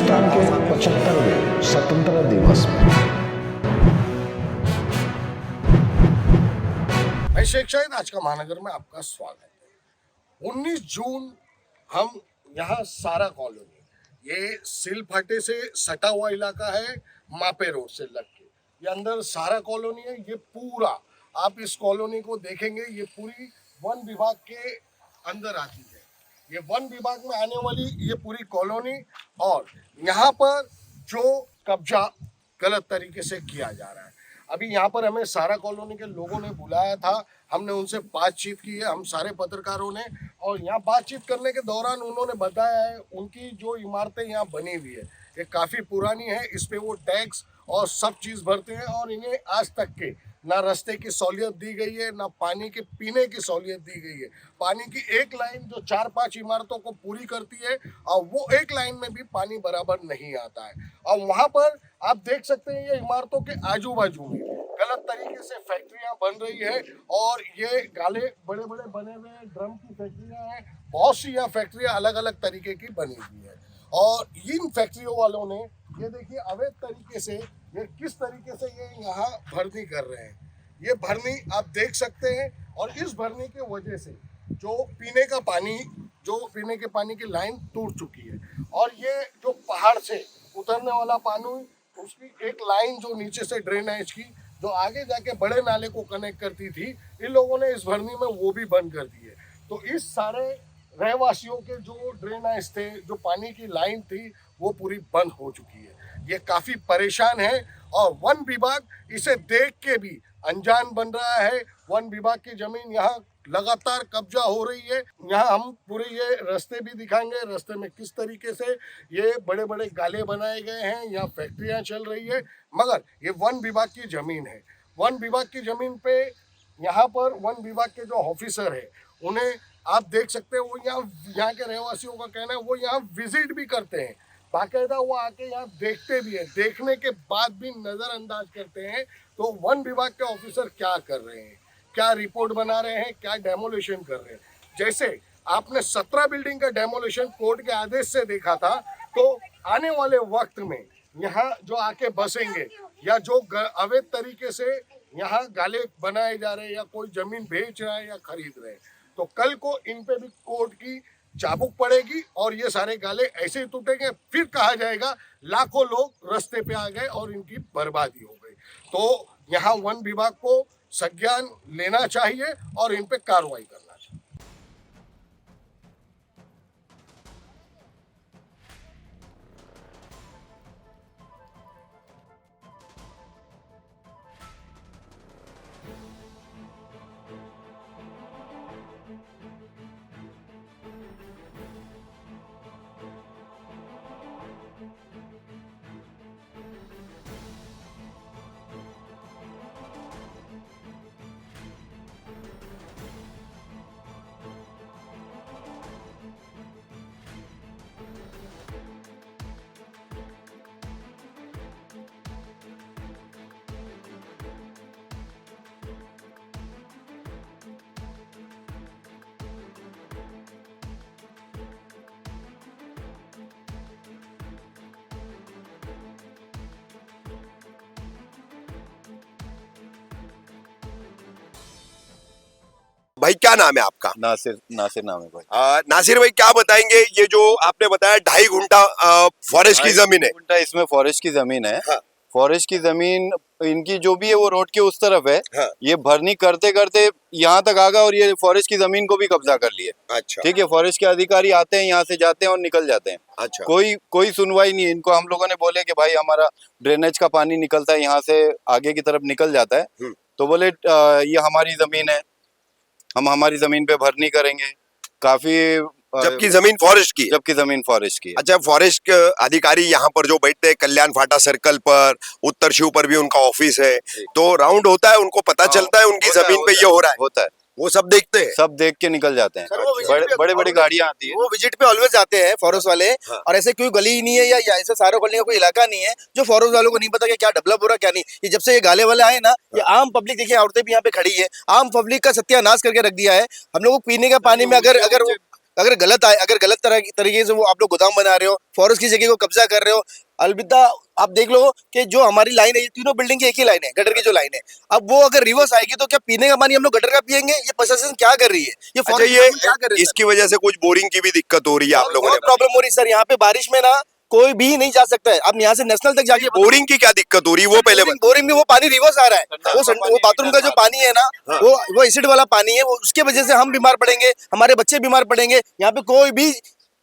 हिंदुस्तान के 75वें स्वतंत्रता दिवस में मैं शेख शाहिद आज का महानगर में आपका स्वागत है। 19 जून हम यहाँ सारा कॉलोनी, ये सिल फाटे से सटा हुआ इलाका है, मापे रोड से लग के ये अंदर सारा कॉलोनी है। ये पूरा आप इस कॉलोनी को देखेंगे, ये पूरी वन विभाग के अंदर आती है। ये वन विभाग में आने वाली ये पूरी कॉलोनी, और यहाँ पर जो कब्जा गलत तरीके से किया जा रहा है। अभी यहाँ पर हमें सारा कॉलोनी के लोगों ने बुलाया था, हमने उनसे बातचीत की है, हम सारे पत्रकारों ने। और यहाँ बातचीत करने के दौरान उन्होंने बताया है उनकी जो इमारतें यहाँ बनी हुई है ये काफ़ी पुरानी है, इस पे वो टैक्स और सब चीज़ भरते हैं, और इन्हें आज तक के ना रास्ते की सहूलियत दी गई है, ना पानी के पीने की सहूलियत दी गई है। पानी की एक लाइन जो 4-5 इमारतों को पूरी करती है, और वो एक लाइन में भी पानी बराबर नहीं आता है। और वहाँ पर आप देख सकते हैं ये इमारतों के आजू बाजू में गलत तरीके से फैक्ट्रियां बन रही है, और ये गाले बड़े बड़े बने हुए हैं, ड्रम की फैक्ट्रियां हैं, बहुत सी यहाँ फैक्ट्रियां अलग अलग तरीके की बनी हुई है। और इन फैक्ट्रियों वालों ने ये देखिए अवैध तरीके से ये किस तरीके से ये यहाँ भरनी कर रहे हैं। ये भरनी आप देख सकते हैं, और इस भरनी की वजह से जो पीने के पानी की लाइन टूट चुकी है, और ये जो पहाड़ से उतरने वाला पानी उसकी एक लाइन जो नीचे से ड्रेनेज की जो आगे जाके बड़े नाले को कनेक्ट करती थी, इन लोगों ने इस भरनी में वो भी बंद कर दी है। तो इस सारे रहवासियों के जो ड्रेनेज थे, जो पानी की लाइन थी, वो पूरी बंद हो चुकी है। ये काफ़ी परेशान है, और वन विभाग इसे देख के भी अनजान बन रहा है। वन विभाग की जमीन यहाँ लगातार कब्जा हो रही है। यहाँ हम पूरे ये रास्ते भी दिखाएंगे, रास्ते में किस तरीके से ये बड़े बड़े गाले बनाए गए हैं, यहाँ फैक्ट्रियाँ चल रही है, मगर ये वन विभाग की ज़मीन है। वन विभाग की ज़मीन पे यहाँ पर वन विभाग के जो ऑफिसर है उन्हें आप देख सकते हैं, वो यहाँ के रहवासियों का कहना है वो यहाँ विजिट भी करते हैं, बाकायदा वो आके यहाँ देखते भी हैं, देखने के बाद भी नज़रअंदाज करते हैं। तो वन विभाग के ऑफिसर क्या कर रहे हैं, क्या रिपोर्ट बना रहे हैं, क्या डेमोलिशन कर रहे हैं। जैसे आपने 17 बिल्डिंग का डेमोलिशन कोर्ट के आदेश से देखा था, तो आने वाले वक्त में यहाँ जो आके बसेंगे या जो अवैध तरीके से यहाँ गाले बनाए जा रहे हैं, या कोई जमीन बेच रहा है या खरीद रहे हैं, तो कल को इन पे भी कोर्ट की चाबुक पड़ेगी, और ये सारे गाले ऐसे ही टूटेंगे। फिर कहा जाएगा लाखों लोग रास्ते पे आ गए और इनकी बर्बादी हो गई। तो यहाँ वन विभाग को संज्ञान लेना चाहिए और इन पे कार्रवाई करना चाहिए। भाई क्या नाम है आपका? नासिर नासिर नाम है भाई। नासिर भाई क्या बताएंगे, ये जो आपने बताया 2.5 घंटा फॉरेस्ट की जमीन है? घंटा इसमें फॉरेस्ट की जमीन है। हाँ। फॉरेस्ट की जमीन इनकी जो भी है वो रोड के उस तरफ है। हाँ। ये भरनी करते करते यहाँ तक आ गए और ये फॉरेस्ट की जमीन को भी कब्जा कर लिए। अच्छा। ठीक है, फॉरेस्ट के अधिकारी आते हैं, यहाँ से जाते हैं और निकल जाते हैं। अच्छा। कोई सुनवाई नहीं है इनको। हम लोगों ने बोले कि भाई हमारा ड्रेनेज का पानी निकलता है यहाँ से आगे की तरफ निकल जाता है, तो बोले ये हमारी जमीन है, हम हमारी जमीन पे भरनी करेंगे। काफी जबकि जमीन फॉरेस्ट की है। जबकि जमीन फॉरेस्ट की है। अच्छा, फॉरेस्ट के अधिकारी यहाँ पर जो बैठते हैं कल्याण फाटा सर्कल पर, उत्तर शिव पर भी उनका ऑफिस है, तो राउंड होता है, उनको पता चलता है उनकी जमीन पे ये हो रहा है? होता है, वो सब देखते हैं, सब देख के निकल जाते हैं। बड़े बड़े गाड़ियां आती है, वो विजिट पे ऑलवेज आते हैं फॉरेस्ट वाले। हाँ। और ऐसे कोई गली ही नहीं है या ऐसे सारे गली का कोई इलाका नहीं है जो फॉरेस्ट वालों को नहीं पता कि क्या डेवलप हो रहा क्या नहीं। ये जब से ये गाले वाले आए ना, ये आम पब्लिक देखिए, औरतें भी यहाँ पे खड़ी है, आम पब्लिक का सत्यानाश करके रख दिया है। हम लोग को पीने का पानी में अगर अगर गलत आए, अगर गलत तरीके से वो आप लोग गोदाम बना रहे हो, फॉरेस्ट की जगह को कब्जा कर रहे हो, अलविदा आप देख लो कि जो हमारी लाइन है, ये तीनों बिल्डिंग की एक ही लाइन है, गटर की जो लाइन है, अब वो अगर रिवर्स आएगी तो क्या पीने का पानी हम लोग गटर का पियेंगे? ये प्रशासन क्या कर रही है? ये अच्छा, forest ये department क्या कर रही है? इसकी वजह से कुछ बोरिंग की भी दिक्कत हो रही है आप लोगों ने? प्रॉब्लम हो रही है सर, यहाँ पे बारिश में ना कोई भी नहीं जा सकता है। आप यहाँ से नेशनल तक जाके बोरिंग की क्या दिक्कत हो रही है वो पहले बोरिंग में वो पानी रिवर्स आ रहा है, वो बाथरूम का जो पानी है ना, वो एसिड वाला पानी है, वो उसके वजह से हम बीमार पड़ेंगे, हमारे बच्चे बीमार पड़ेंगे। यहाँ पे कोई भी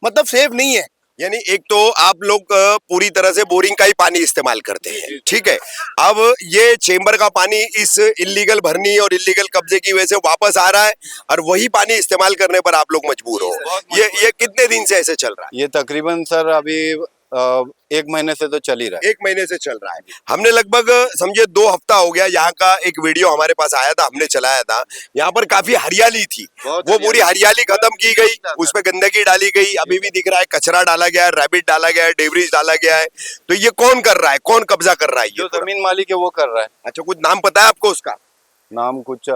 मतलब सेफ नहीं है। यानी एक तो आप लोग पूरी तरह से बोरिंग का ही पानी इस्तेमाल करते हैं, ठीक है। अब ये चेंबर का पानी इस इल्लीगल भरनी और इल्लीगल कब्जे की वजह से वापस आ रहा है और वही पानी इस्तेमाल करने पर आप लोग मजबूर हो। ये कितने दिन से ऐसे चल रहा है? ये तकरीबन सर अभी 1 महीने से तो चल ही रहा है। 1 महीने से चल रहा है। हमने लगभग समझे 2 हफ्ता हो गया, यहाँ का एक वीडियो हमारे पास आया था, हमने चलाया था। यहाँ पर काफी हरियाली थी, वो पूरी हरियाली खत्म की गई, उसमें गंदगी डाली गई। अभी भी दिख रहा है कचरा डाला गया है, रैबिट डाला गया है, डेब्रिज डाला गया है। तो ये कौन कर रहा है, कौन कब्जा कर रहा है? जो जमीन मालिक है वो कर रहा है। अच्छा, कुछ नाम पता है आपको उसका? नाम कुछ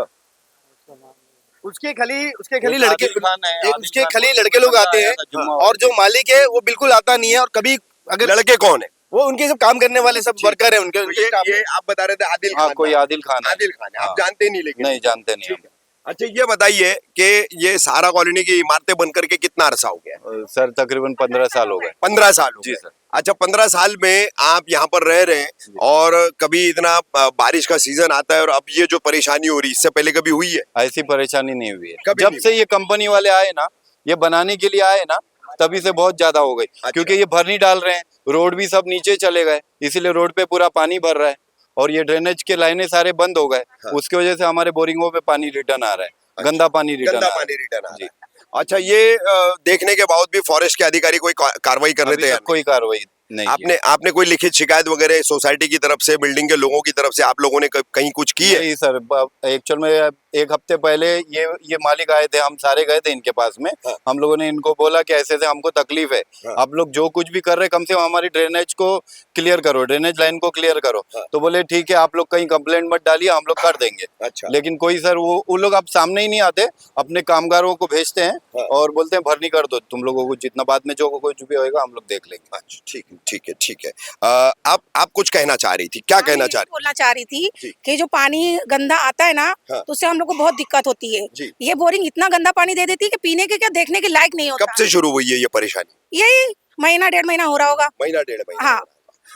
उसके खली एक लड़के, आदिल खान है, आदिल उसके खान खली को लड़के लोग आते आया हैं, था जुम्मा और जो मालिक है वो बिल्कुल आता नहीं है। और कभी अगर लड़के कौन है? वो उनके सब काम करने वाले सब वर्कर है उनके, तो ये आप बता रहे थे आदिल हाँ, खान कोई था। आदिल खान है। आदिल खान है, आप हाँ। जानते नहीं लेकिन? नहीं जानते नहीं हम। अच्छा, ये बताइए कि ये सारा कॉलोनी की इमारतें बनकर के कितना अरसा हो गया? सर तकरीबन 15 साल हो गए। 15 साल हो जी गए। सर। अच्छा, 15 साल में आप यहाँ पर रह रहे हैं और कभी इतना बारिश का सीजन आता है और अब ये जो परेशानी हो रही है, इससे पहले कभी हुई है? ऐसी परेशानी नहीं हुई है। कभी जब नहीं से ये कंपनी वाले आए ना, ये बनाने के लिए आए ना, तभी से बहुत ज्यादा हो गई। क्योंकि ये भरनी डाल रहे हैं, रोड भी सब नीचे चले गए, इसीलिए रोड पे पूरा पानी भर रहा है और ये ड्रेनेज के लाइनें सारे बंद हो गए। उसकी वजह से हमारे बोरिंगों पे पानी रिटर्न आ रहा है, गंदा पानी रिटर्न गंदा आ रहा पानी है। रिटर्न आ जी। रहा है। अच्छा, ये देखने के बाद भी फॉरेस्ट के अधिकारी कोई कार्रवाई कर रहे अभी थे? तक कोई कार्रवाई नहीं की। आपने कोई लिखित शिकायत वगैरह सोसाइटी की तरफ से, बिल्डिंग के लोगों की तरफ से आप लोगों ने कहीं कुछ की है? नहीं सर, एक्चुअल में 1 हफ्ते पहले ये मालिक आए थे, हम सारे गए थे इनके पास में। हाँ। हम लोगों ने इनको बोला कि ऐसे से हमको तकलीफ है, हाँ। आप लोग जो कुछ भी कर रहे कम से कम हमारी ड्रेनेज को क्लियर करो, ड्रेनेज लाइन को क्लियर करो। हाँ। तो बोले ठीक है, आप लोग कहीं कंप्लेंट मत डालिए, हम लोग कर देंगे। अच्छा। लेकिन कोई सर वो लोग अब सामने ही नहीं आते, अपने कामगारों को भेजते हैं हाँ। और बोलते हैं भरनी कर दो तुम लोगों को, जितना बाद में जो कुछ भी होएगा हम लोग देख लेंगे। अच्छा, ठीक है, ठीक है, ठीक है। आप कुछ कहना चाह रही थी, क्या कहना चाह रही? बोलना चाह रही जी। थी कि जो पानी गंदा आता है ना, हाँ। तो उससे हम लोग को बहुत दिक्कत होती है। जी। ये बोरिंग इतना गंदा पानी दे देती है कि पीने के क्या देखने के लायक नहीं होता। कब से शुरू हुई है ये परेशानी? यही महीना 1.5 महीना हो रहा होगा। महीना 1.5 महीना। हाँ।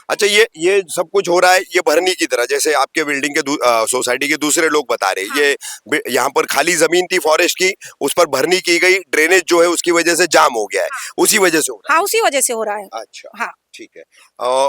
अच्छा, ये सब कुछ हो रहा है ये भरनी की तरह, जैसे आपके बिल्डिंग के सोसाइटी के दूसरे लोग बता रहे हैं। ये यहाँ पर खाली जमीन थी फॉरेस्ट की, उस पर भरनी की गई, ड्रेनेज जो है उसकी वजह से जाम हो गया है, उसी वजह से हो रहा हाँ, उसी वजह से हो रहा है। है। अच्छा, हाँ। ठीक है।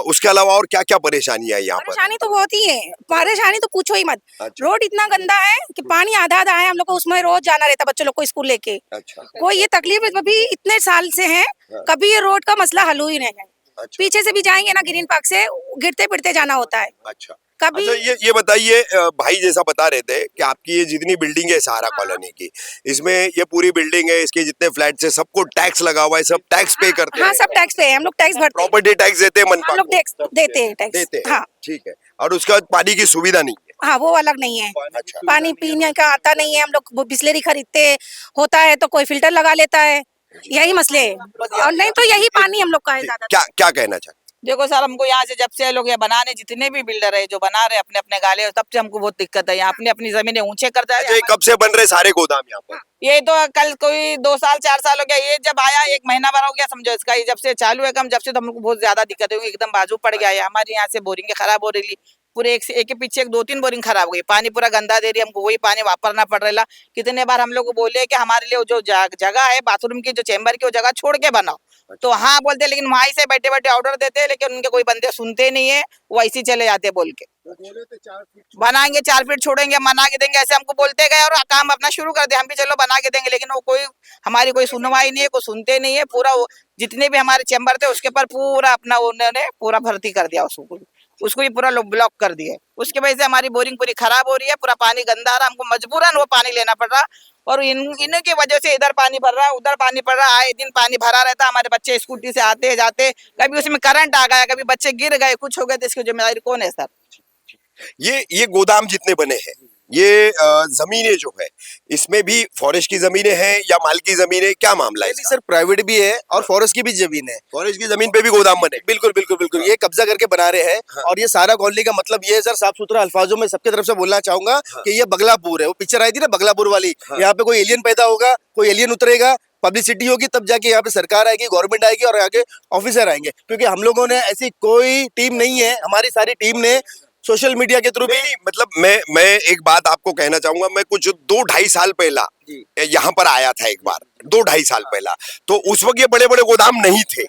उसके अलावा और क्या क्या परेशानियां है यहाँ पर? परेशानी तो बहुत ही है, परेशानी तो पूछो ही मत। अच्छा। रोड इतना गंदा है कि पानी आधा आधा है, हम लोग को उसमें रोज जाना रहता है बच्चों लोग को स्कूल लेके। अच्छा। कोई ये तकलीफ अभी इतने साल से है, हाँ। कभी ये रोड का मसला हल ही नहीं है। अच्छा। पीछे से भी जाएंगे ना ग्रीन पार्क से, गिरते पिटते जाना होता है। अच्छा। कभी अच्छा, ये बताइए, भाई जैसा बता रहे थे कि आपकी ये जितनी बिल्डिंग है सहारा कॉलोनी की, इसमें ये पूरी बिल्डिंग है, इसके जितने फ्लैट्स है, सबको टैक्स लगा हुआ है, सब टैक्स पे करते हाँ, हैं? सब टैक्स पे है, हम लोग टैक्स भरते हैं। प्रॉपर्टी टैक्स देते हैं मनपा हम लोग को? टैक्स देते हैं, टैक्स देते हैं, हाँ। ठीक है। और उसके बाद पानी की सुविधा नहीं है? हाँ, वो अलग नहीं है। अच्छा। पानी पीने का आता नहीं है, हम लोग वो बिस्लेरी खरीदते होता है तो कोई फिल्टर लगा लेता है, यही मसले है। और नहीं तो यही पानी हम लोग का है ज्यादा। क्या कहना चाहते? देखो सर, हमको यहाँ से जब से लोग ये बनाने, जितने भी बिल्डर है जो बना रहे अपने अपने गाले, तब से हमको बहुत दिक्कत है। यहाँ अपनी अपनी जमीनें ऊंचे करता अच्छा, है। ये कब से बन रहे सारे गोदाम यहाँ पर? ये तो कल कोई 2 साल 4 साल हो गया, ये जब आया 1 महीना भर हो गया समझो इसका। ये जब से चालू है काम, जब से तो हमको बहुत ज्यादा दिक्कत है, एकदम बाजू पड़ गया है। हमारे यहाँ से बोरिंग खराब हो रही, पूरे एक के पीछे 2-3 बोरिंग खराब हो गई, पानी पूरा गंदा दे रही है, हमको वही पानी वापरना पड़ रहा। कितने बार हम लोग को बोले कि हमारे लिए जो जगह है बाथरूम की, जो चेंबर की, वो जगह छोड़ के बनाओ, तो हाँ बोलते, लेकिन वहीं से बैठे बैठे ऑर्डर देते हैं, लेकिन उनके कोई बंदे सुनते नहीं है, वो ऐसे चले जाते बोल के। बनाएंगे 4 फीट छोड़ेंगे, बना के देंगे, ऐसे हमको बोलते गए और काम अपना शुरू कर दिया, हम भी चलो बना के देंगे, लेकिन वो कोई हमारी कोई सुनवाई नहीं है, कोई सुनते नहीं है। पूरा जितने भी हमारे चैम्बर थे उसके ऊपर पूरा अपना उन्होंने पूरा भर्ती कर दिया, उसको भी पूरा ब्लॉक कर दिया। उसकी वजह से हमारी बोरिंग पूरी खराब हो रही है, पूरा पानी गंदा आ रहा, हमको मजबूरन वो पानी लेना पड़ रहा। और इनकी वजह से इधर पानी भर रहा है, उधर पानी पड़ रहा है, आए दिन पानी भरा रहता है। हमारे बच्चे स्कूटी से आते जाते, कभी उसमें करंट आ गया, कभी बच्चे गिर गए, कुछ हो गए, तो इसकी जिम्मेदारी कौन है सर? ये गोदाम जितने बने हैं, ये जमीनें जो है इसमें भी फॉरेस्ट की जमीनें हैं या माल की जमीनें, क्या मामला है नहीं सर, प्राइवेट भी है और फॉरेस्ट की भी जमीन है। फॉरेस्ट की जमीन पे भी गोदाम बने? बिल्कुल बिल्कुल बिल्कुल, ये कब्जा करके बना रहे हैं। और ये सारा कॉलोनी का मतलब ये है सर, साफ सुथरा अल्फाजों में सबके तरफ से बोलना चाहूंगा कि ये बगलापुर है। वो पिक्चर आई थी ना बगलापुर वाली, यहाँ पे कोई एलियन पैदा होगा, कोई एलियन उतरेगा, पब्लिसिटी होगी, तब जाके यहाँ पे सरकार आएगी, गवर्नमेंट आएगी और आगे ऑफिसर आएंगे। क्योंकि हम लोगों ने ऐसी कोई टीम नहीं है, हमारी सारी टीम ने सोशल मीडिया के थ्रू भी नहीं, मतलब मैं एक बात आपको कहना चाहूंगा। मैं कुछ 2-2.5 साल पहला यहाँ पर आया था एक बार, 2-2.5 साल पहला, तो उस वक्त ये बड़े बड़े गोदाम नहीं थे।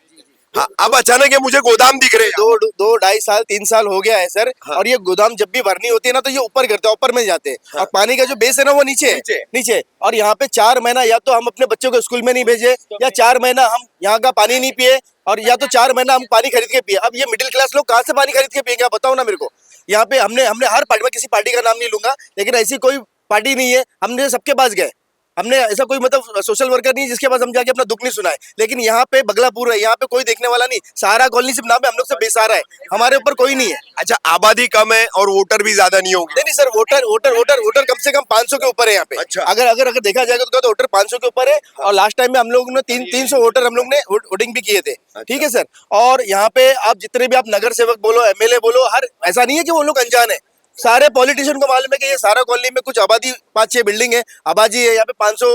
हाँ, अब अचानक ये मुझे गोदाम दिख रहे हैं। 2-2.5 साल 3 साल हो गया है सर। और ये गोदाम जब भी भरनी होती है ना तो ये ऊपर करते हैं, ऊपर में जाते हैं। और पानी का जो बेस है ना वो नीचे नीचे। और यहाँ पे 4 महीना या तो हम अपने बच्चों को स्कूल में नहीं भेजे, या 4 महीना हम यहाँ का पानी नहीं पिए, और या तो 4 महीना हम पानी खरीद के पिए। अब ये मिडिल क्लास लोग कहाँ से पानी खरीद के पिएंगे, आप बताओ ना मेरे को। यहाँ पे हमने हर पार्टी में, किसी पार्टी का नाम नहीं लूंगा, लेकिन ऐसी कोई पार्टी नहीं है, हमने सबके पास गए। हमने ऐसा कोई मतलब सोशल वर्कर नहीं जिसके पास हम जाके अपना दुख नहीं सुनाए। लेकिन यहाँ पे बगलापुर है, यहाँ पे कोई देखने वाला नहीं। सारा कॉलोनी सिर्फ नाम है, हम लोग से बेसहारा है, हमारे ऊपर कोई नहीं है। अच्छा, आबादी कम है और वोटर भी ज्यादा नहीं होंगे? नहीं सर, वोटर कम से कम 500 के ऊपर है यहाँ पे। अच्छा। अगर देखा जाएगा तो वोटर 500 के ऊपर है। और लास्ट टाइम में हम लोग ने 300 वोटर हम लोग ने वोटिंग भी किए थे। ठीक है सर। और यहाँ पे आप जितने भी आप नगर सेवक बोलो, एमएलए बोलो, हर ऐसा नहीं है कि वो लोग अनजान है। सारे पॉलिटिशियन को मालूम है कि ये सारा कॉलोनी में कुछ आबादी 5-6 बिल्डिंग है, आबादी है, यहाँ पे 500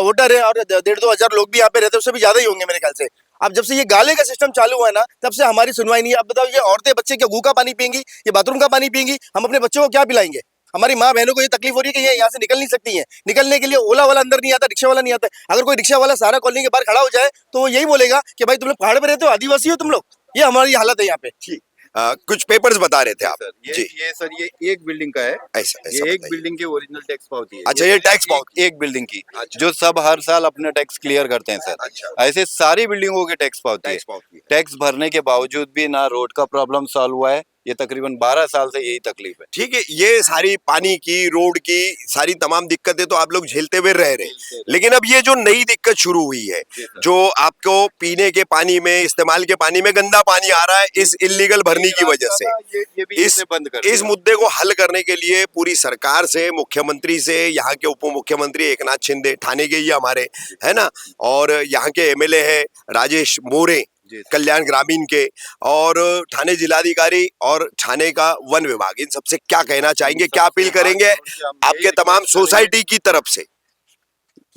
वोटर है, और 1,500-2 हजार लोग भी यहाँ पे रहते हैं, उससे भी ज्यादा ही होंगे मेरे ख्याल से। अब जब से ये गाले का सिस्टम चालू हुआ है ना, तब से हमारी सुनवाई नहीं है। अब बताओ, ये औरतें बच्चे क्या गू का पानी पियेंगी, ये बाथरूम का पानी पियेंगी, हम अपने बच्चों को क्या पिलाएंगे? हमारी माँ बहनों को ये तकलीफ हो रही है कि ये यहाँ से निकल नहीं सकती हैं। निकलने के लिए ओला वाला अंदर नहीं आता, रिक्शा वाला नहीं आता। अगर कोई रिक्शा वाला सारा कॉलोनी के बाहर खड़ा हो जाए तो वो यही बोलेगा कि भाई तुम लोग पहाड़ पे रहते हो, आदिवासी हो तुम लोग। ये हमारी हालत है यहाँ पे। ठीक। कुछ पेपर्स बता रहे थे आप जी? ये सर, ये एक बिल्डिंग का है। ऐसा ये एक बताइए। बिल्डिंग की ओरिजिनल टैक्स पावती है। अच्छा, ये टैक्स पावती? एक बिल्डिंग की, अच्छा। जो सब हर साल अपने टैक्स क्लियर करते हैं सर। अच्छा। ऐसे सारी बिल्डिंगों के टैक्स पावती है। टैक्स भरने के बावजूद भी ना रोड का प्रॉब्लम सॉल्व हुआ है। ये तकरीबन 12 साल से यही तकलीफ है। ठीक है, ये सारी पानी की, रोड की सारी तमाम दिक्कतें तो आप लोग झेलते हुए रह रहे, लेकिन अब ये जो नई दिक्कत शुरू हुई है, जो आपको पीने के पानी में, इस्तेमाल के पानी में गंदा पानी आ रहा है इस इलीगल भरनी की वजह से, ये भी इस बंद कर इस मुद्दे को हल करने के लिए पूरी सरकार से, मुख्यमंत्री से, यहाँ के उप मुख्यमंत्री एकनाथ शिंदे, ठाणे के ही हमारे है ना, और यहाँ के एमएलए है राजेश मोरे, कल्याण ग्रामीण के, और ठाणे जिलाधिकारी और ठाणे का वन विभाग, इन सबसे क्या कहना चाहेंगे, क्या अपील करेंगे आपके तमाम सोसाइटी की तरफ से?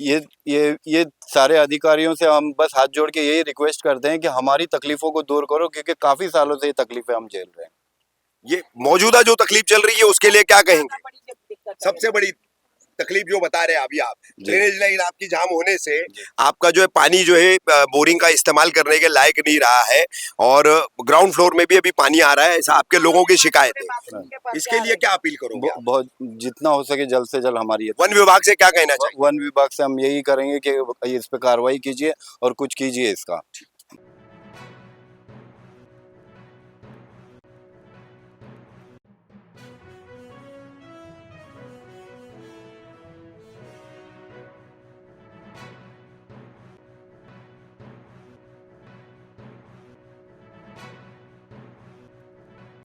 ये सारे अधिकारियों से हम बस हाथ जोड़ के यही रिक्वेस्ट करते हैं कि हमारी तकलीफों को दूर करो, क्योंकि काफी सालों से ये तकलीफें हम झेल रहे हैं। ये मौजूदा जो तकलीफ चल रही है उसके लिए क्या कहेंगे? सबसे बड़ी तकलीफ जो बता रहे हैं अभी आप, ड्रेनेज लाइन आपकी जाम होने से आपका जो है पानी जो है बोरिंग का इस्तेमाल करने के लायक नहीं रहा है, और ग्राउंड फ्लोर में भी अभी पानी आ रहा है, ऐसा आपके लोगों की शिकायत है। इसके लिए क्या अपील करोगे आप? बहुत जितना हो सके जल्द से जल्द हमारी वन विभाग से क्या कहना चाहिए? वन विभाग से हम यही करेंगे कि इस पे कार्रवाई कीजिए और कुछ कीजिए इसका।